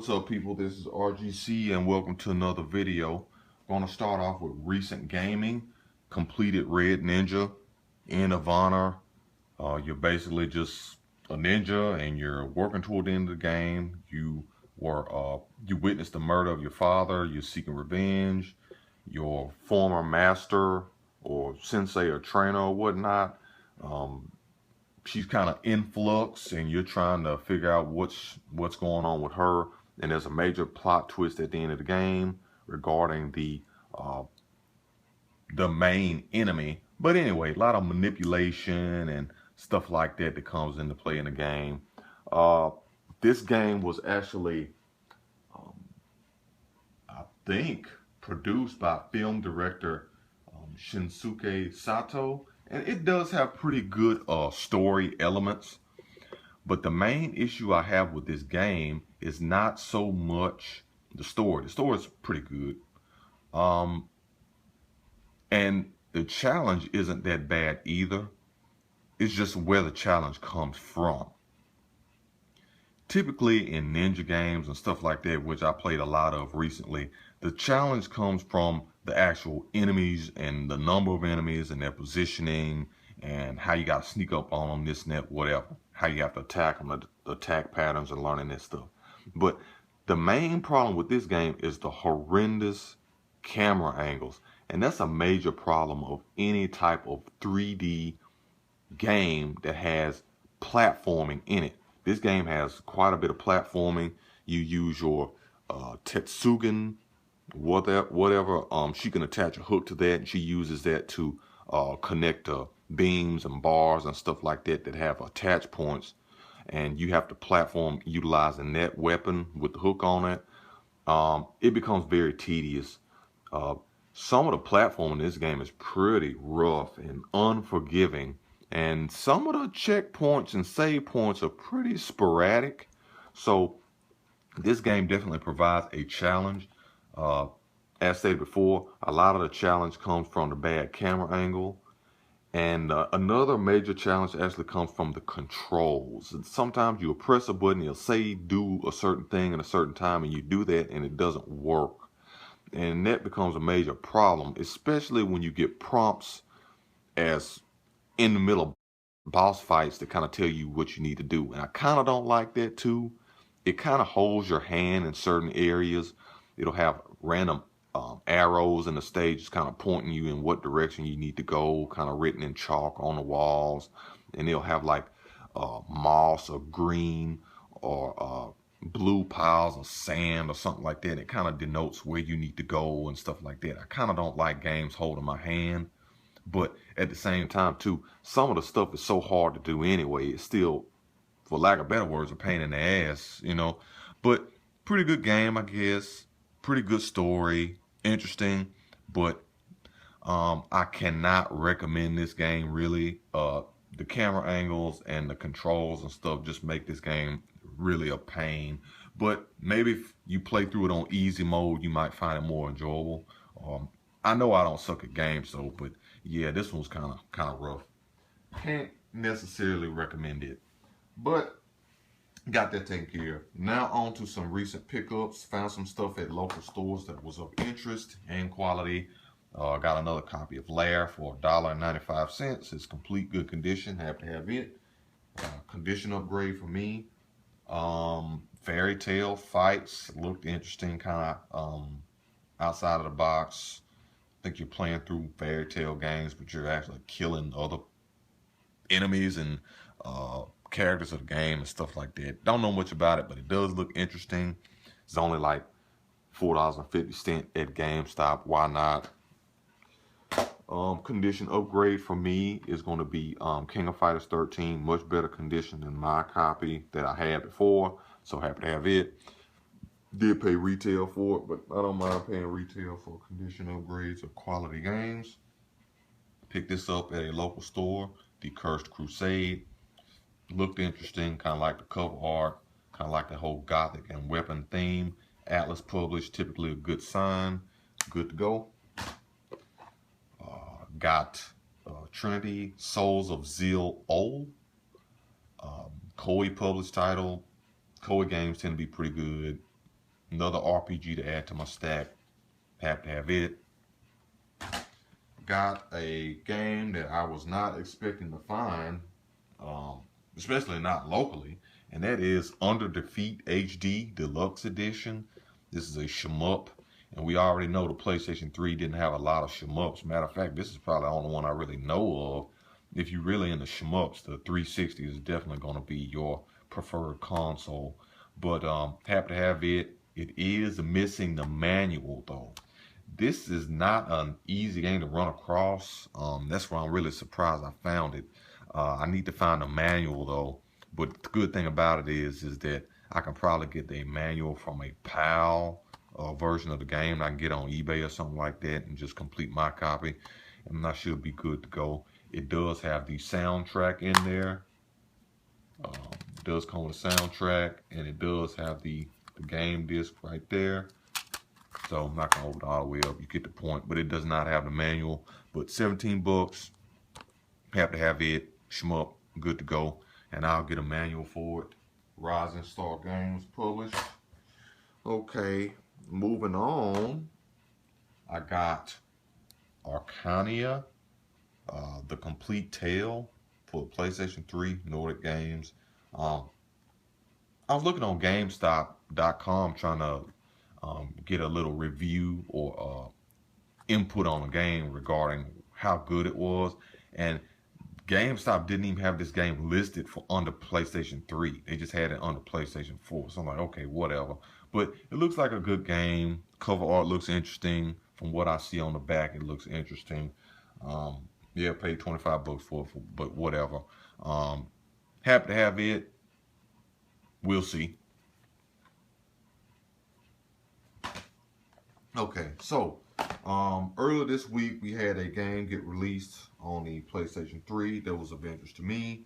What's up, people? This is RGC and welcome to another video. I'm going to start off with recent gaming. Completed Red Ninja, End of Honor. You're basically just a ninja and you're working toward the end of the game. You witnessed the murder of your father. You're seeking revenge. Your former master or sensei or trainer or whatnot, she's kind of in flux and you're trying to figure out what's going on with her, and there's a major plot twist at the end of the game regarding the main enemy. But anyway, a lot of manipulation and stuff like that that comes into play in the game. This game was actually I think produced by film director Shinsuke Sato, and it does have pretty good story elements. But the main issue I have with this game is not so much the story. The story is pretty good. And the challenge isn't that bad either. It's just where the challenge comes from. Typically in ninja games and stuff like that, which I played a lot of recently, the challenge comes from the actual enemies and the number of enemies and their positioning and how you got to sneak up on them, this and that, whatever. How you have to attack them, the attack patterns and learning that stuff. But the main problem with this game is the horrendous camera angles. And that's a major problem of any type of 3D game that has platforming in it. This game has quite a bit of platforming. You use your Tetsugen, whatever. She can attach a hook to that, and she uses that to connect beams and bars and stuff like that that have attach points. And you have to platform utilizing that weapon with the hook on it. It becomes very tedious. Some of the platforming in this game is pretty rough and unforgiving. And some of the checkpoints and save points are pretty sporadic. So this game definitely provides a challenge. As stated before, a lot of the challenge comes from the bad camera angle. And another major challenge actually comes from the controls. And sometimes you'll press a button, it'll say do a certain thing at a certain time, and you do that and it doesn't work. And that becomes a major problem, especially when you get prompts as in the middle of boss fights that kind of tell you what you need to do. And I kind of don't like that too. It kind of holds your hand in certain areas. It'll have random arrows in the stage kind of pointing you in what direction you need to go, kind of written in chalk on the walls. And it'll have like moss or green or blue piles of sand or something like that. It kind of denotes where you need to go and stuff like that. I kind of don't like games holding my hand. But at the same time, too, some of the stuff is so hard to do anyway. It's still, for lack of better words, a pain in the ass, you know. But pretty good game, I guess. Pretty good story. Interesting. But I cannot recommend this game, really. The camera angles and the controls and stuff just make this game really a pain. But maybe if you play through it on easy mode, you might find it more enjoyable. I know I don't suck at games, so, but yeah, this one's kind of rough. Can't necessarily recommend it, but got that taken care of. Now on to some recent pickups. Found some stuff at local stores that was of interest and quality. Got another copy of Lair for $1.95. It's complete good condition. Have to have it. Condition upgrade for me. Fairy Tail Fights looked interesting, kind of outside of the box. I think you're playing through fairy tale games, but you're actually killing other enemies and characters of the game and stuff like that. Don't know much about it, but it does look interesting. It's only like $4.50 at GameStop. Why not? Condition upgrade for me is going to be King of Fighters 13. Much better condition than my copy that I had before. So happy to have it. Did pay retail for it, but I don't mind paying retail for condition upgrades of quality games. Picked this up at a local store, The Cursed Crusade. Looked interesting, kind of like the cover art, kind of like the whole gothic and weapon theme. Atlas published, typically a good sign. Good to go. Got Trinity, Souls of Zeal O. Koei published title. Koei games tend to be pretty good. Another RPG to add to my stack. Have to have it. Got a game that I was not expecting to find, especially not locally, and that is Under Defeat HD Deluxe Edition. This is a shmup, and we already know the PlayStation 3 didn't have a lot of shmups. Matter of fact, this is probably the only one I really know of. If you're really into shmups, the 360 is definitely going to be your preferred console. But happy to have it. It is missing the manual though. This is not an easy game to run across. That's why I'm really surprised I found it. I need to find a manual though. But the good thing about it is that I can probably get the manual from a PAL version of the game. I can get on eBay or something like that and just complete my copy. And I should be good to go. It does have the soundtrack in there. It does come with a soundtrack, and it does have the game disc right there. So I'm not gonna open it all the way up. You get the point, but it does not have the manual. But 17 bucks. Have to have it. Shmup, good to go. And I'll get a manual for it. Rising Star Games published. Okay, moving on. I got Arcania, The Complete Tale for PlayStation 3, Nordic Games. I was looking on GameStop.com trying to get a little review or input on a game regarding how good it was, and GameStop didn't even have this game listed for under PlayStation 3. They just had it under PlayStation 4. So I'm like, okay, whatever. But it looks like a good game. Cover art looks interesting. From what I see on the back, it looks interesting. Yeah, paid 25 bucks for it, but whatever. Happy to have it. We'll see. Okay, so earlier this week we had a game get released on the PlayStation 3 that was of interest to me,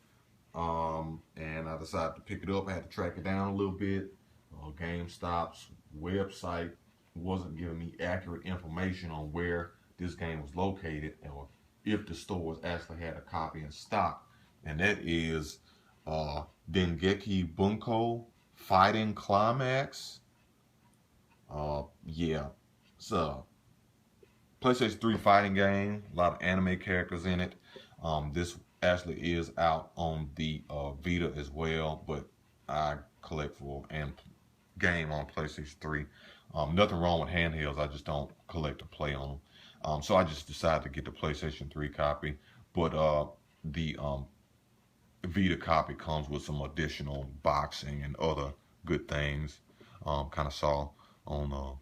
and I decided to pick it up. I had to track it down a little bit. GameStop's website wasn't giving me accurate information on where this game was located or if the stores actually had a copy in stock, and that is Dengeki Bunko Fighting Climax. Yeah, it's a PlayStation 3 fighting game. A lot of anime characters in it. This actually is out on the Vita as well, but I collect for and game on PlayStation 3. Nothing wrong with handhelds. I just don't collect to play on them. So I just decided to get the PlayStation 3 copy. But the Vita copy comes with some additional boxing and other good things. Kind of saw on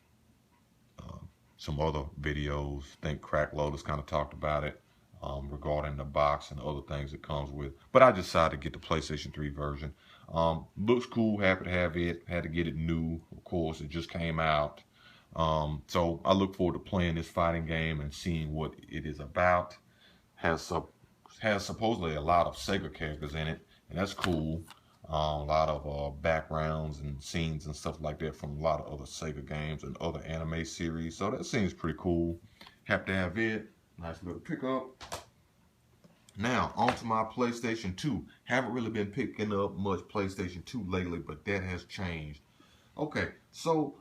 some other videos. I think Crack Lotus kind of talked about it regarding the box and other things it comes with. But I decided to get the PlayStation 3 version. Looks cool. Happy to have it. Had to get it new. Of course, it just came out. So I look forward to playing this fighting game and seeing what it is about. Has supposedly a lot of Sega characters in it, and that's cool. A lot of backgrounds and scenes and stuff like that from a lot of other Sega games and other anime series. So that seems pretty cool. Happy to have it. Nice little pickup. Now, on to my PlayStation 2. Haven't really been picking up much PlayStation 2 lately, but that has changed. Okay, so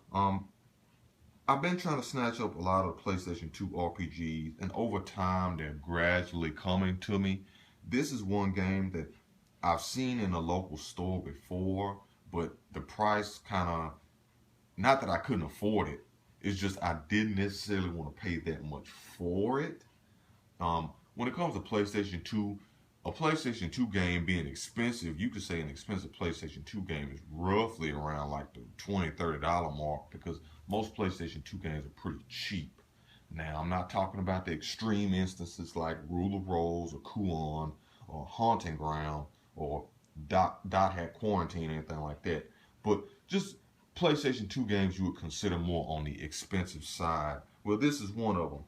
I've been trying to snatch up a lot of PlayStation 2 RPGs, and over time they're gradually coming to me. This is one game that I've seen in a local store before, but the price kind of, not that I couldn't afford it, it's just I didn't necessarily want to pay that much for it. When it comes to PlayStation 2, a PlayStation 2 game being expensive, you could say an expensive PlayStation 2 game is roughly around like the $20, $30 mark, because most PlayStation 2 games are pretty cheap. Now, I'm not talking about the extreme instances like Rule of Rose or Kuon or Haunting Ground or Dot Hack Quarantine, anything like that. But just PlayStation 2 games you would consider more on the expensive side. Well, this is one of them.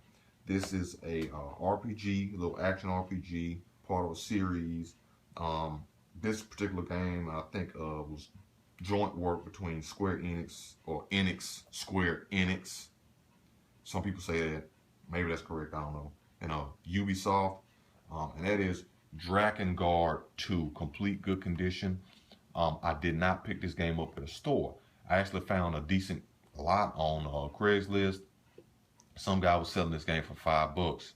This is a RPG, a little action RPG, part of a series. This particular game, I think, was joint work between Square Enix or Square Enix. Some people say that. Maybe that's correct. I don't know. And Ubisoft, and that is Drakengard 2, complete good condition. I did not pick this game up at a store. I actually found a decent a lot on Craigslist. Some guy was selling this game for $5.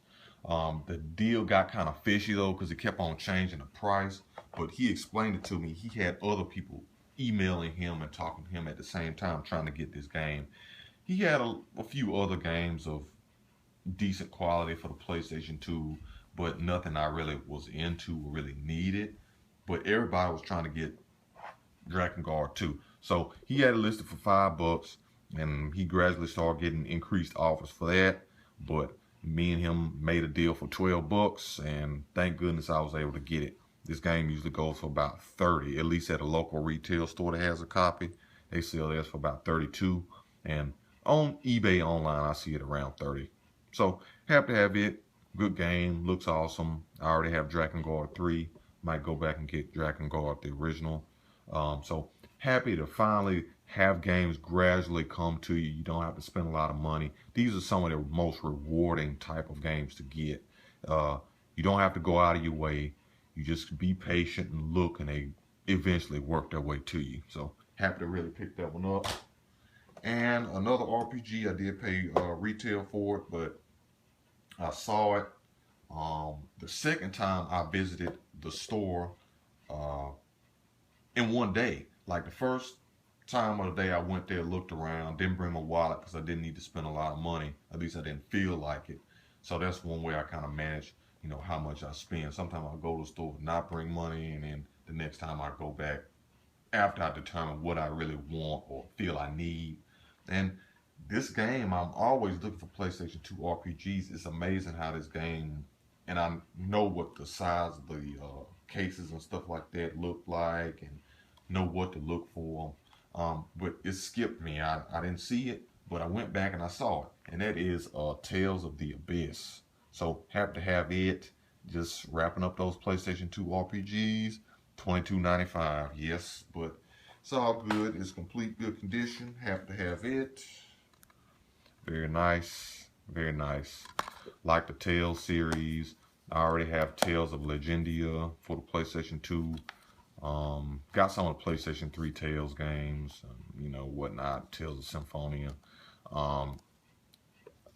The deal got kind of fishy though because it kept on changing the price. But he explained it to me. He had other people emailing him and talking to him at the same time trying to get this game. He had a few other games of decent quality for the PlayStation 2, but nothing I really was into or really needed. But everybody was trying to get Drakengard 2. So he had it listed for $5, and he gradually started getting increased offers for that. But me and him made a deal for $12, and thank goodness I was able to get it. This game usually goes for about 30, at least at a local retail store that has a copy. They sell theirs for about 32, and on eBay online I see it around 30. So happy to have it. Good game, looks awesome. I already have Drakengard 3. Might go back and get Drakengard the original. So happy to finally have games gradually come to you. You don't have to spend a lot of money. These are some of the most rewarding type of games to get. You don't have to go out of your way. You just be patient and look, and they eventually work their way to you. So happy to really pick that one up. And another RPG, I did pay retail for it, but I saw it the second time I visited the store in one day. Like the first time of the day I went there, looked around, didn't bring my wallet because I didn't need to spend a lot of money. At least I didn't feel like it. So that's one way I kind of manage, you know, how much I spend. Sometimes I'll go to the store, not bring money, and then the next time I go back after I determine what I really want or feel I need. And this game, I'm always looking for PlayStation 2 RPGs. It's amazing how this game, and I know what the size of the cases and stuff like that look like, and know what to look for. But it skipped me. I didn't see it, but I went back and I saw it, and that is Tales of the Abyss. So happy to have it. Just wrapping up those PlayStation 2 RPGs. $22.95. Yes, but it's all good. It's complete good condition. Happy to have it. Very nice. Very nice. Like the Tales series. I already have Tales of Legendia for the PlayStation 2. Got some of the PlayStation 3 Tales games, you know, whatnot, Tales of Symphonia.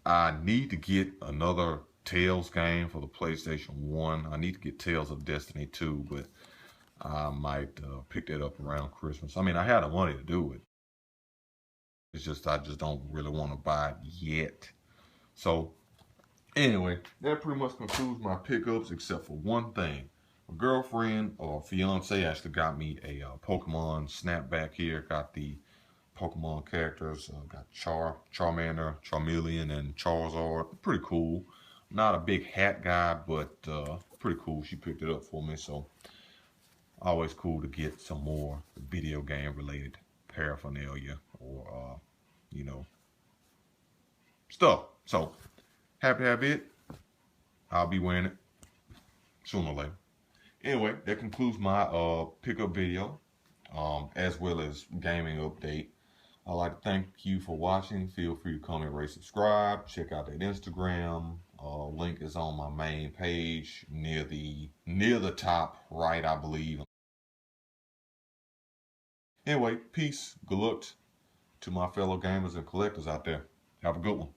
I need to get another Tales game for the PlayStation 1. I need to get Tales of Destiny 2, but I might pick that up around Christmas. I mean, I had the money to do it. It's just, I just don't really want to buy it yet. So, anyway, that pretty much concludes my pickups except for one thing. My girlfriend or fiance actually got me a Pokemon snapback here. Got the Pokemon characters. Got Charmander, Charmeleon, and Charizard. Pretty cool. Not a big hat guy, but pretty cool. She picked it up for me, so always cool to get some more video game related paraphernalia or you know, stuff. So happy to have it. I'll be wearing it sooner or later. Anyway, that concludes my pickup video, as well as gaming update. I'd like to thank you for watching. Feel free to comment, rate, subscribe. Check out that Instagram. Link is on my main page near the top right, I believe. Anyway, peace, good luck to my fellow gamers and collectors out there. Have a good one.